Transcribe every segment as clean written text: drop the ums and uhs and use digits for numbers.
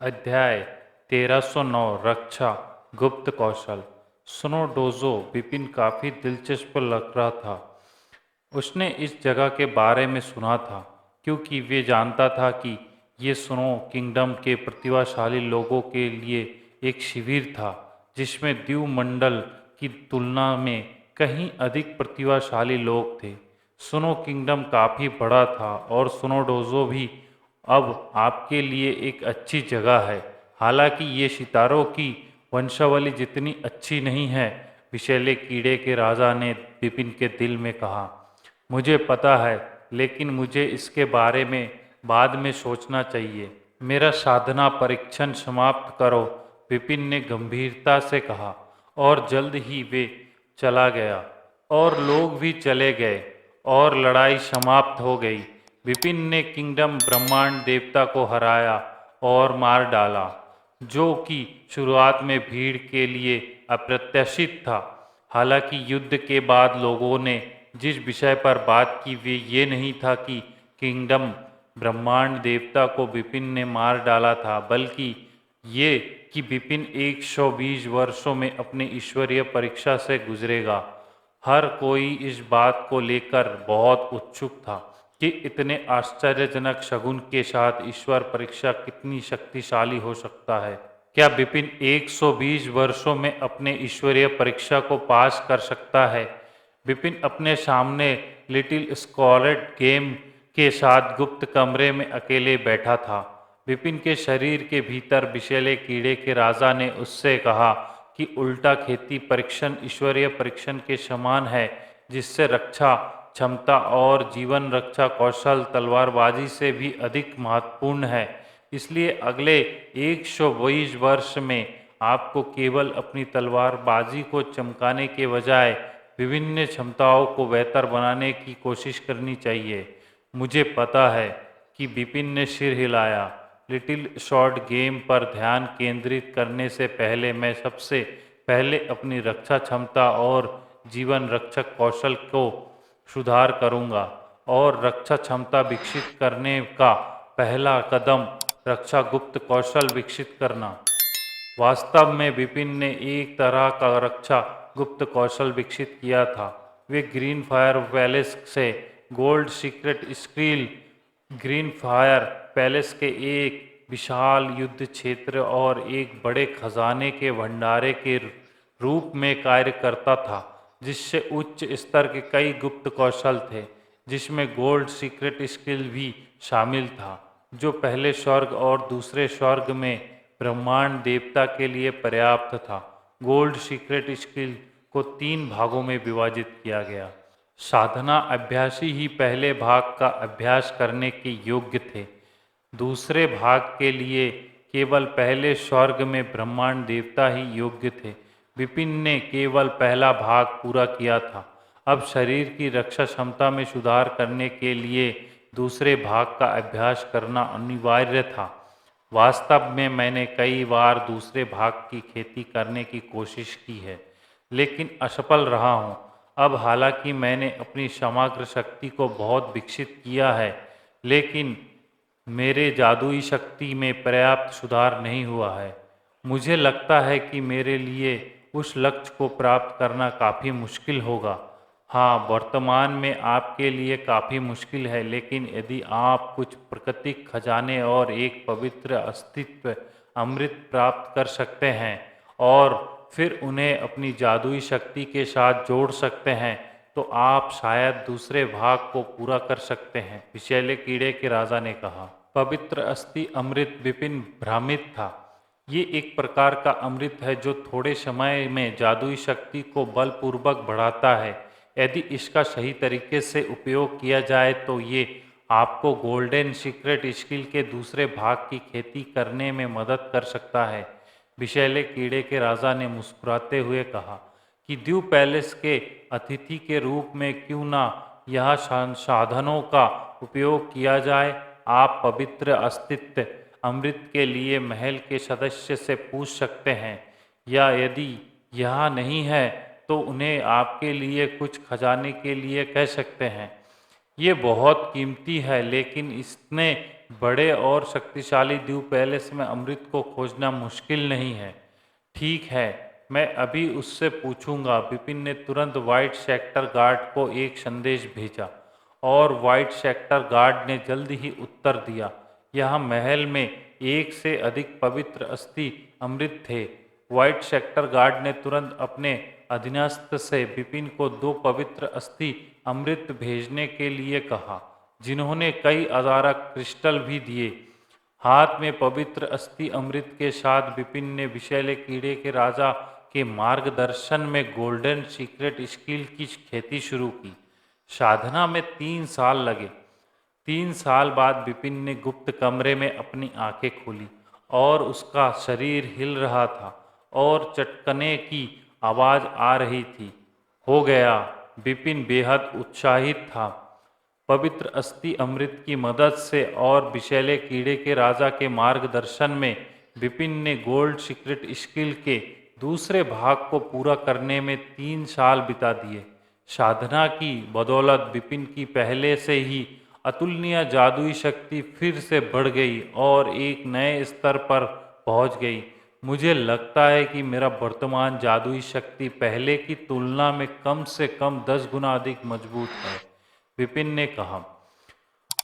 अध्याय 1309 रक्षा गुप्त कौशल। सुनो डोजो, विपिन काफ़ी दिलचस्प लग रहा था। उसने इस जगह के बारे में सुना था क्योंकि वे जानता था कि ये सुनो किंगडम के प्रतिभाशाली लोगों के लिए एक शिविर था जिसमें द्युमंडल की तुलना में कहीं अधिक प्रतिभाशाली लोग थे। सुनो किंगडम काफ़ी बड़ा था और सुनो डोजो भी अब आपके लिए एक अच्छी जगह है। हालांकि ये सितारों की वंशावली जितनी अच्छी नहीं है, विषैले कीड़े के राजा ने विपिन के दिल में कहा। मुझे पता है, लेकिन मुझे इसके बारे में बाद में सोचना चाहिए। मेरा साधना परीक्षण समाप्त करो, विपिन ने गंभीरता से कहा। और जल्द ही वे चला गया और लोग भी चले गए और लड़ाई समाप्त हो गई। विपिन ने किंगडम ब्रह्मांड देवता को हराया और मार डाला, जो कि शुरुआत में भीड़ के लिए अप्रत्याशित था। हालांकि युद्ध के बाद लोगों ने जिस विषय पर बात की वे ये नहीं था कि किंगडम ब्रह्मांड देवता को विपिन ने मार डाला था, बल्कि ये कि विपिन 120 वर्षों में अपनी ईश्वरीय परीक्षा से गुजरेगा। हर कोई इस बात को लेकर बहुत उत्सुक था कि इतने आश्चर्यजनक शगुन के साथ ईश्वर परीक्षा कितनी शक्तिशाली हो सकता है। क्या विपिन 120 वर्षों में अपने ईश्वरीय परीक्षा को पास कर सकता है? विपिन अपने सामने लिटिल स्कॉलेट गेम के साथ गुप्त कमरे में अकेले बैठा था। विपिन के शरीर के भीतर विषैले कीड़े के राजा ने उससे कहा कि उल्टा खेती परीक्षण ईश्वरीय परीक्षण के समान है, जिससे रक्षा क्षमता और जीवन रक्षा कौशल तलवारबाजी से भी अधिक महत्वपूर्ण है। इसलिए अगले 120 वर्ष में आपको केवल अपनी तलवारबाजी को चमकाने के बजाय विभिन्न क्षमताओं को बेहतर बनाने की कोशिश करनी चाहिए। मुझे पता है कि विपिन ने सिर हिलाया। लिटिल शॉर्ट गेम पर ध्यान केंद्रित करने से पहले मैं सबसे पहले अपनी रक्षा क्षमता और जीवन रक्षक कौशल को सुधार करूंगा। और रक्षा क्षमता विकसित करने का पहला कदम रक्षा गुप्त कौशल विकसित करना। वास्तव में विपिन ने एक तरह का रक्षा गुप्त कौशल विकसित किया था। वे ग्रीन फायर पैलेस से gold secret स्क्रील green fire palace के एक विशाल युद्ध क्षेत्र और एक बड़े खजाने के भंडारे के रूप में कार्य करता था, जिससे उच्च स्तर के कई गुप्त कौशल थे, जिसमें गोल्ड सीक्रेट स्किल भी शामिल था, जो पहले स्वर्ग और दूसरे स्वर्ग में ब्रह्मांड देवता के लिए पर्याप्त था। गोल्ड सीक्रेट स्किल को 3 भागों में विभाजित किया गया। साधना अभ्यासी ही पहले भाग का अभ्यास करने के योग्य थे। दूसरे भाग के लिए केवल पहले स्वर्ग में ब्रह्मांड देवता ही योग्य थे। विपिन ने केवल पहला भाग पूरा किया था। अब शरीर की रक्षा क्षमता में सुधार करने के लिए दूसरे भाग का अभ्यास करना अनिवार्य था। वास्तव में मैंने कई बार दूसरे भाग की खेती करने की कोशिश की है, लेकिन असफल रहा हूँ। अब हालांकि मैंने अपनी समग्र शक्ति को बहुत विकसित किया है, लेकिन मेरे जादुई शक्ति में पर्याप्त सुधार नहीं हुआ है। मुझे लगता है कि मेरे लिए उस लक्ष्य को प्राप्त करना काफ़ी मुश्किल होगा। हाँ, वर्तमान में आपके लिए काफ़ी मुश्किल है, लेकिन यदि आप कुछ प्राकृतिक खजाने और एक पवित्र अस्तित्व अमृत प्राप्त कर सकते हैं और फिर उन्हें अपनी जादुई शक्ति के साथ जोड़ सकते हैं, तो आप शायद दूसरे भाग को पूरा कर सकते हैं, विषैले कीड़े के राजा ने कहा। पवित्र अस्थि अमृत। विपिन भ्रमित था। ये एक प्रकार का अमृत है जो थोड़े समय में जादुई शक्ति को बलपूर्वक बढ़ाता है। यदि इसका सही तरीके से उपयोग किया जाए तो ये आपको गोल्डन सीक्रेट स्किल के दूसरे भाग की खेती करने में मदद कर सकता है, विषैले कीड़े के राजा ने मुस्कुराते हुए कहा। कि द्यू पैलेस के अतिथि के रूप में क्यों ना यह संसाधनों का उपयोग किया जाए। आप पवित्र अस्तित्व अमृत के लिए महल के सदस्य से पूछ सकते हैं, या यदि यह नहीं है तो उन्हें आपके लिए कुछ खजाने के लिए कह सकते हैं। ये बहुत कीमती है, लेकिन इसने बड़े और शक्तिशाली द्यू पैलेस में अमृत को खोजना मुश्किल नहीं है। ठीक है, मैं अभी उससे पूछूंगा। विपिन ने तुरंत व्हाइट सेक्टर गार्ड को एक संदेश भेजा और व्हाइट सेक्टर गार्ड ने जल्द ही उत्तर दिया। यह महल में एक से अधिक पवित्र अस्थि अमृत थे। व्हाइट सेक्टर गार्ड ने तुरंत अपने अधीनस्थ से विपिन को 2 पवित्र अस्थि अमृत भेजने के लिए कहा, जिन्होंने कई अजारक क्रिस्टल भी दिए। हाथ में पवित्र अस्थि अमृत के साथ विपिन ने विषैले कीड़े के राजा के मार्गदर्शन में गोल्डन सीक्रेट स्किल की खेती शुरू की। साधना में 3 साल लगे। 3 साल बाद विपिन ने गुप्त कमरे में अपनी आंखें खोली और उसका शरीर हिल रहा था और चटकने की आवाज आ रही थी। हो गया। विपिन बेहद उत्साहित था। पवित्र अस्थि अमृत की मदद से और विषैले कीड़े के राजा के मार्गदर्शन में विपिन ने गोल्ड सीक्रेट स्किल के दूसरे भाग को पूरा करने में 3 साल बिता दिए। साधना की बदौलत विपिन की पहले से ही अतुलनीय जादुई शक्ति फिर से बढ़ गई और एक नए स्तर पर पहुंच गई। मुझे लगता है कि मेरा वर्तमान जादुई शक्ति पहले की तुलना में कम से कम 10 गुना अधिक मजबूत है, विपिन ने कहा।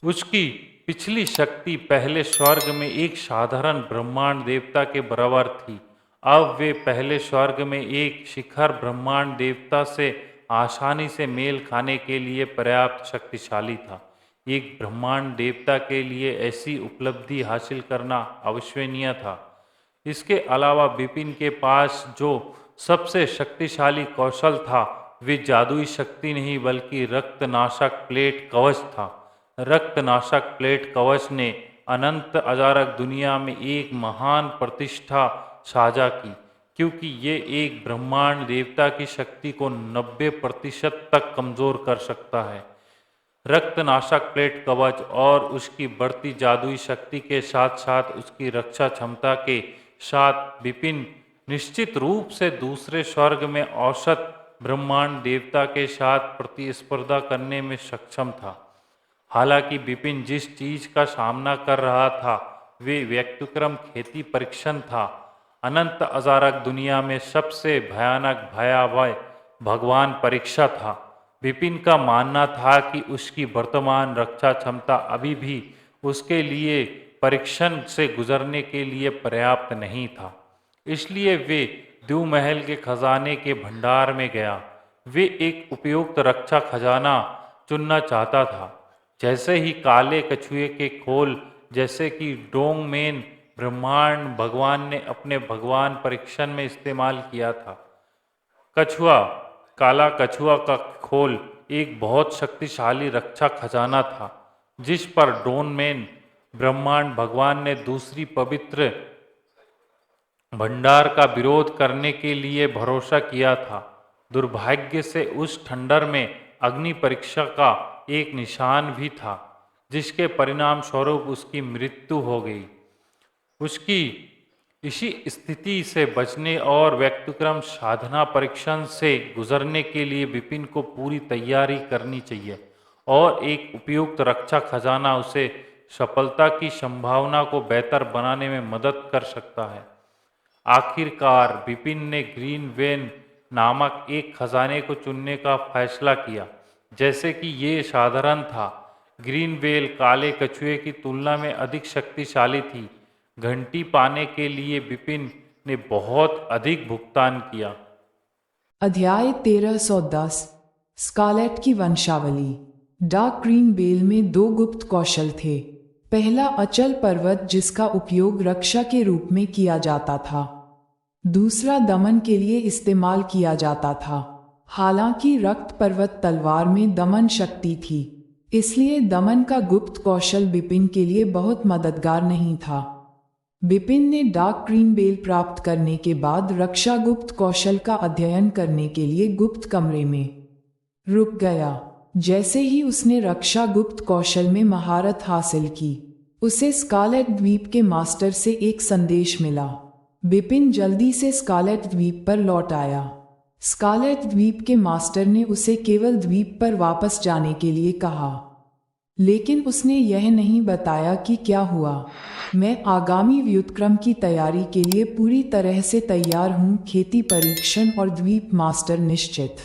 उसकी पिछली शक्ति पहले स्वर्ग में एक साधारण ब्रह्मांड देवता के बराबर थी। अब वे पहले स्वर्ग में एक शिखर ब्रह्मांड देवता से आसानी से मेल खाने के लिए पर्याप्त शक्तिशाली था। एक ब्रह्मांड देवता के लिए ऐसी उपलब्धि हासिल करना अविश्वसनीय था। इसके अलावा विपिन के पास जो सबसे शक्तिशाली कौशल था, वे जादुई शक्ति नहीं बल्कि रक्तनाशक प्लेट कवच था। रक्तनाशक प्लेट कवच ने अनंत अजारक दुनिया में एक महान प्रतिष्ठा साझा की, क्योंकि ये एक ब्रह्मांड देवता की शक्ति को 90% तक कमजोर कर सकता है। रक्तनाशक प्लेट कवच और उसकी बढ़ती जादुई शक्ति के साथ साथ उसकी रक्षा क्षमता के साथ विपिन निश्चित रूप से दूसरे स्वर्ग में औसत ब्रह्मांड देवता के साथ प्रतिस्पर्धा करने में सक्षम था। हालांकि विपिन जिस चीज का सामना कर रहा था वे व्यक्तिक्रम खेती परीक्षण था। अनंत अजारक दुनिया में सबसे भयानक भयावह भगवान परीक्षा था। विपिन का मानना था कि उसकी वर्तमान रक्षा क्षमता अभी भी उसके लिए परीक्षण से गुजरने के लिए पर्याप्त नहीं था। इसलिए वे द्यू महल के खजाने के भंडार में गया। वे एक उपयुक्त रक्षा खजाना चुनना चाहता था, जैसे ही काले कछुए के खोल, जैसे कि डोंगमेन ब्रह्मांड भगवान ने अपने भगवान परीक्षण में इस्तेमाल किया था। कछुआ काला कछुआ का खोल एक बहुत शक्तिशाली रक्षा खजाना था, जिस पर डोनमेन ब्रह्मांड भगवान ने दूसरी पवित्र भंडार का विरोध करने के लिए भरोसा किया था। दुर्भाग्य से उस खंडर में अग्नि परीक्षा का एक निशान भी था, जिसके परिणाम स्वरूप उसकी मृत्यु हो गई। उसकी इसी स्थिति से बचने और व्यक्तिक्रम साधना परीक्षण से गुजरने के लिए विपिन को पूरी तैयारी करनी चाहिए और एक उपयुक्त रक्षा खजाना उसे सफलता की संभावना को बेहतर बनाने में मदद कर सकता है। आखिरकार विपिन ने ग्रीन वेन नामक एक खजाने को चुनने का फैसला किया। जैसे कि ये साधारण था, ग्रीन वेल काले कछुए की तुलना में अधिक शक्तिशाली थी। घंटी पाने के लिए विपिन ने बहुत अधिक भुगतान किया। अध्याय 1310 स्कारलेट की वंशावली। डार्क ग्रीन बेल में 2 गुप्त कौशल थे। पहला अचल पर्वत, जिसका उपयोग रक्षा के रूप में किया जाता था। दूसरा दमन के लिए इस्तेमाल किया जाता था। हालांकि रक्त पर्वत तलवार में दमन शक्ति थी, इसलिए दमन का गुप्त कौशल विपिन के लिए बहुत मददगार नहीं था। विपिन ने डार्क ग्रीन बेल प्राप्त करने के बाद रक्षा गुप्त कौशल का अध्ययन करने के लिए गुप्त कमरे में रुक गया। जैसे ही उसने रक्षा गुप्त कौशल में महारत हासिल की, उसे स्कारलेट द्वीप के मास्टर से एक संदेश मिला। विपिन जल्दी से स्कारलेट द्वीप पर लौट आया। स्कारलेट द्वीप के मास्टर ने उसे केवल द्वीप पर वापस जाने के लिए कहा, लेकिन उसने यह नहीं बताया कि क्या हुआ। मैं आगामी व्युत्क्रम की तैयारी के लिए पूरी तरह से तैयार हूँ। खेती परीक्षण और द्वीप मास्टर निश्चित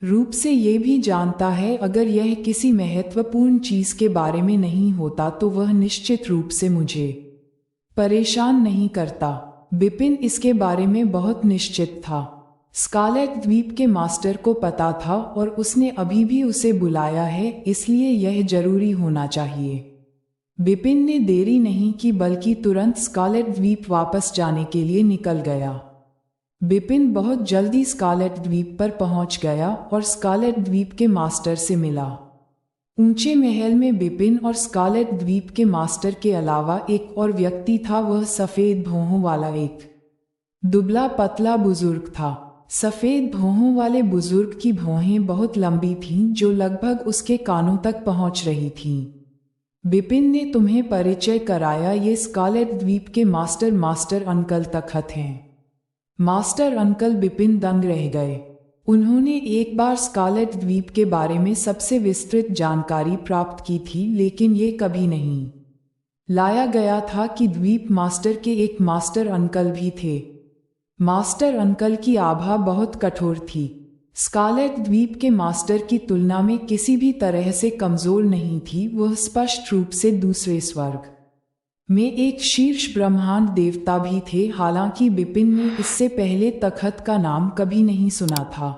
रूप से ये भी जानता है, अगर यह किसी महत्वपूर्ण चीज के बारे में नहीं होता तो वह निश्चित रूप से मुझे परेशान नहीं करता। बिपिन इसके बारे में बहुत निश्चित था। स्कारलेट द्वीप के मास्टर को पता था और उसने अभी भी उसे बुलाया है, इसलिए यह जरूरी होना चाहिए। बिपिन ने देरी नहीं की बल्कि तुरंत स्कारलेट द्वीप वापस जाने के लिए निकल गया। बिपिन बहुत जल्दी स्कारलेट द्वीप पर पहुंच गया और स्कारलेट द्वीप के मास्टर से मिला। ऊंचे महल में बिपिन और स्कारलेट द्वीप के मास्टर के अलावा एक और व्यक्ति था। वह सफेद भौहों वाला एक दुबला पतला बुजुर्ग था। सफेद भौहों वाले बुजुर्ग की भौहें बहुत लंबी थीं, जो लगभग उसके कानों तक पहुंच रही थीं। बिपिन ने तुम्हें परिचय कराया, ये स्कारलेट द्वीप के मास्टर अंकल तखत हैं। Master uncle. बिपिन दंग रह गए। उन्होंने एक बार स्कारलेट द्वीप के बारे में सबसे विस्तृत जानकारी प्राप्त की थी, लेकिन ये कभी नहीं लाया गया था कि द्वीप मास्टर के एक मास्टर अंकल भी थे। मास्टर अंकल की आभा बहुत कठोर थी। स्कारलेट द्वीप के मास्टर की तुलना में किसी भी तरह से कमजोर नहीं थी। वह स्पष्ट रूप से दूसरे स्वर्ग में एक शीर्ष ब्रह्मांड देवता भी थे। हालांकि बिपिन ने इससे पहले तखत का नाम कभी नहीं सुना था।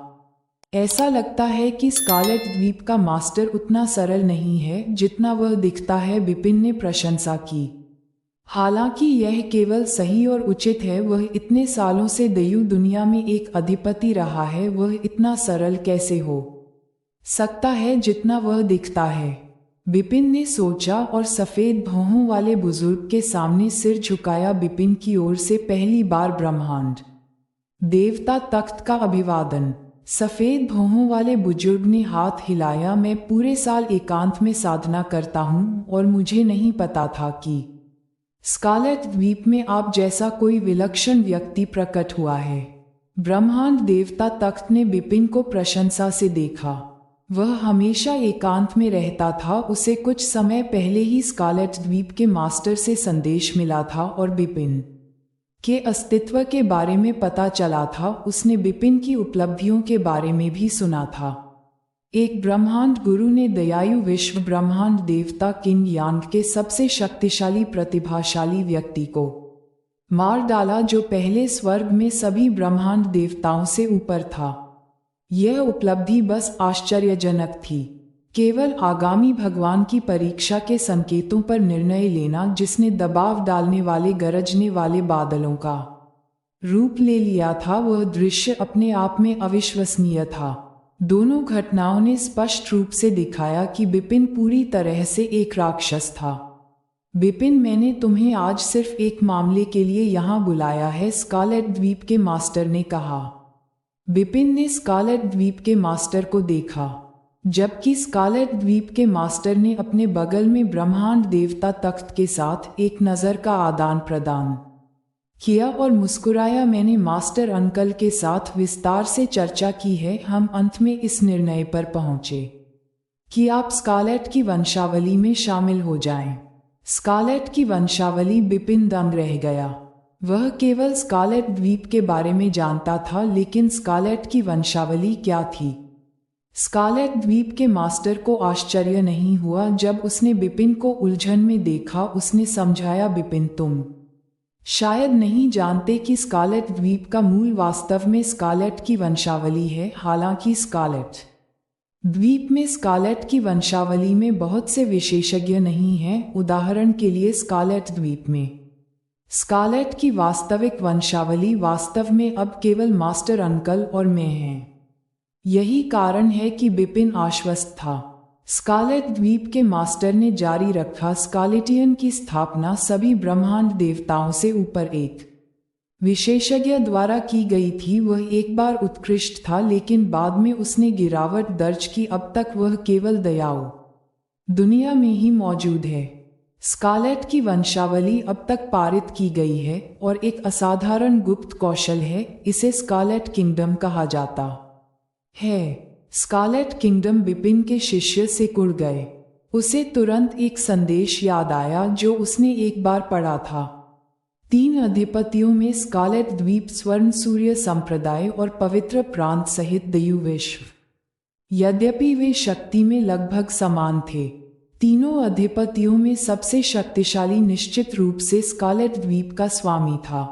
ऐसा लगता है कि स्कारलेट द्वीप का मास्टर उतना सरल नहीं है जितना वह दिखता है, बिपिन ने प्रशंसा की। हालांकि यह केवल सही और उचित है। वह इतने सालों से दैयु दुनिया में एक अधिपति रहा है, वह इतना सरल कैसे हो सकता है जितना वह दिखता है, बिपिन ने सोचा और सफेद भौहों वाले बुजुर्ग के सामने सिर झुकाया। बिपिन की ओर से पहली बार ब्रह्मांड देवता तख्त का अभिवादन। सफेद भौहों वाले बुजुर्ग ने हाथ हिलाया। मैं पूरे साल एकांत में साधना करता हूँ और मुझे नहीं पता था कि स्कारलेट द्वीप में आप जैसा कोई विलक्षण व्यक्ति प्रकट हुआ है। ब्रह्मांड देवता तख्त ने बिपिन को प्रशंसा से देखा। वह हमेशा एकांत में रहता था। उसे कुछ समय पहले ही स्कारलेट द्वीप के मास्टर से संदेश मिला था और बिपिन के अस्तित्व के बारे में पता चला था। उसने बिपिन की उपलब्धियों के बारे में भी सुना था। एक ब्रह्मांड गुरु ने दयालु विश्व ब्रह्मांड देवता किंग यांग के सबसे शक्तिशाली प्रतिभाशाली व्यक्ति को मार डाला, जो पहले स्वर्ग में सभी ब्रह्मांड देवताओं से ऊपर था। यह उपलब्धि बस आश्चर्यजनक थी। केवल आगामी भगवान की परीक्षा के संकेतों पर निर्णय लेना, जिसने दबाव डालने वाले गरजने वाले बादलों का रूप ले लिया था, वह दृश्य अपने आप में अविश्वसनीय था। दोनों घटनाओं ने स्पष्ट रूप से दिखाया कि बिपिन पूरी तरह से एक राक्षस था। बिपिन, मैंने तुम्हें आज सिर्फ एक मामले के लिए यहाँ बुलाया है, स्कारलेट द्वीप के मास्टर ने कहा। बिपिन ने स्कारलेट द्वीप के मास्टर को देखा, जबकि स्कारलेट द्वीप के मास्टर ने अपने बगल में ब्रह्मांड देवता तख्त के साथ एक नज़र का आदान प्रदान किया और मुस्कुराया। मैंने मास्टर अंकल के साथ विस्तार से चर्चा की है। हम अंत में इस निर्णय पर पहुंचे कि आप स्कारलेट की वंशावली में शामिल हो जाएं। स्कारलेट की वंशावली। बिपिन दंग रह गया। वह केवल स्कारलेट द्वीप के बारे में जानता था, लेकिन स्कारलेट की वंशावली क्या थी? स्कारलेट द्वीप के मास्टर को आश्चर्य नहीं हुआ जब उसने बिपिन को उलझन में देखा। उसने समझाया, बिपिन, तुम शायद नहीं जानते कि स्कारलेट द्वीप का मूल वास्तव में स्कारलेट की वंशावली है। हालांकि स्कारलेट द्वीप में स्कारलेट की वंशावली में बहुत से विशेषज्ञ नहीं हैं। उदाहरण के लिए, स्कारलेट द्वीप में स्कारलेट की वास्तविक वंशावली वास्तव में अब केवल मास्टर अंकल और मैं हैं। यही कारण है कि बिपिन आश्वस्त था। स्कारलेट द्वीप के मास्टर ने जारी रखा, स्कारलेटियन की स्थापना सभी ब्रह्मांड देवताओं से ऊपर एक विशेषज्ञ द्वारा की गई थी। वह एक बार उत्कृष्ट था, लेकिन बाद में उसने गिरावट दर्ज की। अब तक वह केवल दयालु दुनिया में ही मौजूद है। स्कारलेट की वंशावली अब तक पारित की गई है और एक असाधारण गुप्त कौशल है। इसे स्कारलेट किंगडम कहा जाता है। Scarlett kingdom. बिपिन के शिष्य सिकुड़ गए। उसे तुरंत एक संदेश याद आया जो उसने एक बार पढ़ा था। 3 अधिपतियों में स्कारलेट द्वीप, स्वर्ण सूर्य संप्रदाय और पवित्र प्रांत सहित दयु विश्व। यद्यपि वे शक्ति में लगभग समान थे, तीनों अधिपतियों में सबसे शक्तिशाली निश्चित रूप से स्कारलेट द्वीप का स्वामी था।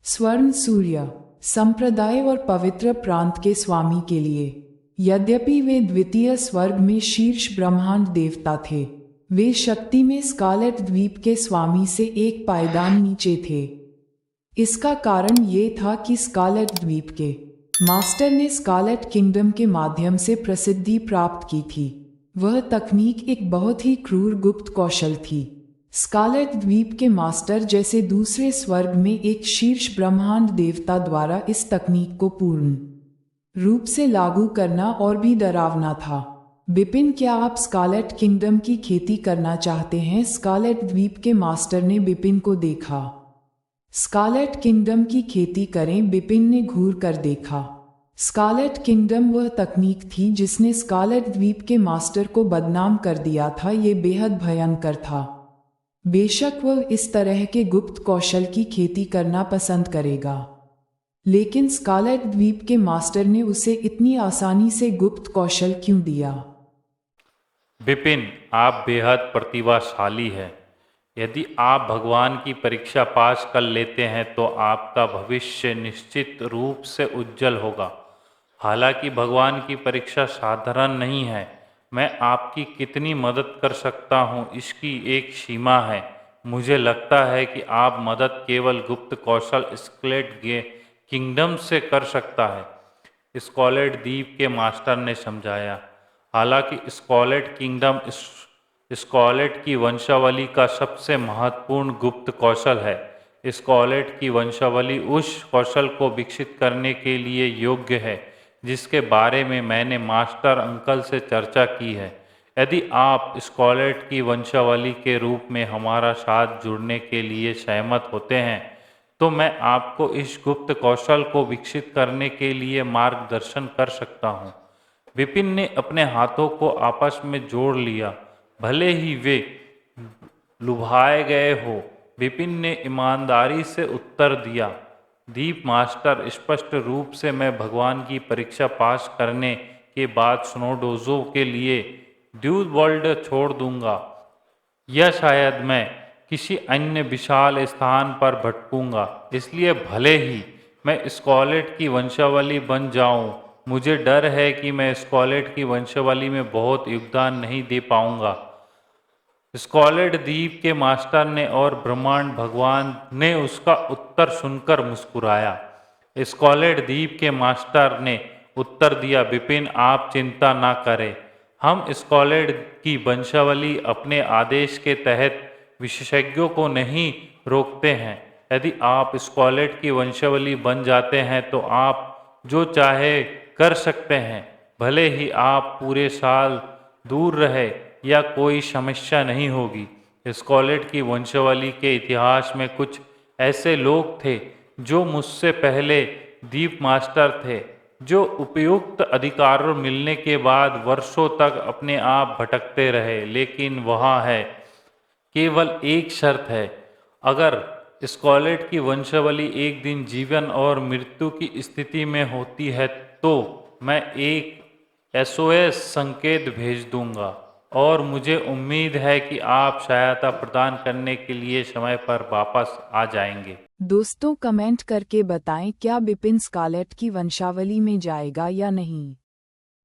स्वर्ण सूर्य संप्रदाय और पवित्र प्रांत के स्वामी के लिए, यद्यपि वे द्वितीय स्वर्ग में शीर्ष ब्रह्मांड देवता थे, वे शक्ति में स्कारलेट द्वीप के स्वामी से एक पायदान नीचे थे। इसका कारण ये था कि स्कारलेट द्वीप के मास्टर ने स्कारलेट किंगडम के माध्यम से प्रसिद्धि प्राप्त की थी। वह तकनीक एक बहुत ही क्रूर गुप्त कौशल थी। स्कारलेट द्वीप के मास्टर जैसे दूसरे स्वर्ग में एक शीर्ष ब्रह्मांड देवता द्वारा इस तकनीक को पूर्ण रूप से लागू करना और भी डरावना था। बिपिन, क्या आप स्कारलेट किंगडम की खेती करना चाहते हैं? स्कारलेट द्वीप के मास्टर ने बिपिन को देखा। स्कारलेट किंगडम की खेती करें? बिपिन ने घूर कर देखा। स्कारलेट किंगडम वह तकनीक थी जिसने स्कारलेट द्वीप के मास्टर को बदनाम कर दिया था। ये बेहद भयंकर था। बेशक वह इस तरह के गुप्त कौशल की खेती करना पसंद करेगा, लेकिन स्कारलेट द्वीप के मास्टर ने उसे इतनी आसानी से गुप्त कौशल क्यों दिया? विपिन, आप बेहद प्रतिभाशाली हैं। यदि आप भगवान की परीक्षा पास कर लेते हैं तो आपका भविष्य निश्चित रूप से उज्जवल होगा। हालांकि भगवान की परीक्षा साधारण नहीं है। मैं आपकी कितनी मदद कर सकता हूँ, इसकी एक सीमा है। मुझे लगता है कि आप मदद केवल गुप्त कौशल स्कारलेट किंगडम से कर सकता है, स्कारलेट द्वीप के मास्टर ने समझाया। हालांकि स्कारलेट किंगडम स्कारलेट की वंशावली का सबसे महत्वपूर्ण गुप्त कौशल है। स्कारलेट की वंशावली उस कौशल को विकसित करने के लिए योग्य है जिसके बारे में मैंने मास्टर अंकल से चर्चा की है। यदि आप स्कारलेट की वंशावली के रूप में हमारा साथ जुड़ने के लिए सहमत होते हैं तो मैं आपको इस गुप्त कौशल को विकसित करने के लिए मार्गदर्शन कर सकता हूँ। विपिन ने अपने हाथों को आपस में जोड़ लिया। भले ही वे लुभाए गए हो, विपिन ने ईमानदारी से उत्तर दिया। दीप मास्टर, स्पष्ट रूप से मैं भगवान की परीक्षा पास करने के बाद स्नोडोजो के लिए ड्यूज वर्ल्ड छोड़ दूंगा, या शायद मैं किसी अन्य विशाल स्थान पर भटकूंगा। इसलिए भले ही मैं स्कारलेट की वंशावली बन जाऊं, मुझे डर है कि मैं स्कारलेट की वंशावली में बहुत योगदान नहीं दे पाऊंगा। स्कारलेट द्वीप के मास्टर ने और ब्रह्मांड भगवान ने उसका उत्तर सुनकर मुस्कुराया। स्कारलेट द्वीप के मास्टर ने उत्तर दिया, विपिन, आप चिंता ना करें। हम स्कारलेट की वंशावली अपने आदेश के तहत विशेषज्ञों को नहीं रोकते हैं। यदि आप स्कारलेट की वंशावली बन जाते हैं तो आप जो चाहे कर सकते हैं। भले ही आप पूरे साल दूर रहे या कोई समस्या नहीं होगी। स्कारलेट की वंशावली के इतिहास में कुछ ऐसे लोग थे जो मुझसे पहले द्वीप मास्टर थे, जो उपयुक्त अधिकारों मिलने के बाद वर्षों तक अपने आप भटकते रहे। लेकिन वहाँ है, केवल एक शर्त है। अगर स्कारलेट की वंशावली एक दिन जीवन और मृत्यु की स्थिति में होती है तो मैं एक SOS संकेत भेज दूंगा और मुझे उम्मीद है कि आप सहायता प्रदान करने के लिए समय पर वापस आ जाएंगे। दोस्तों, कमेंट करके बताएं क्या बिपिन स्कारलेट की वंशावली में जाएगा या नहीं।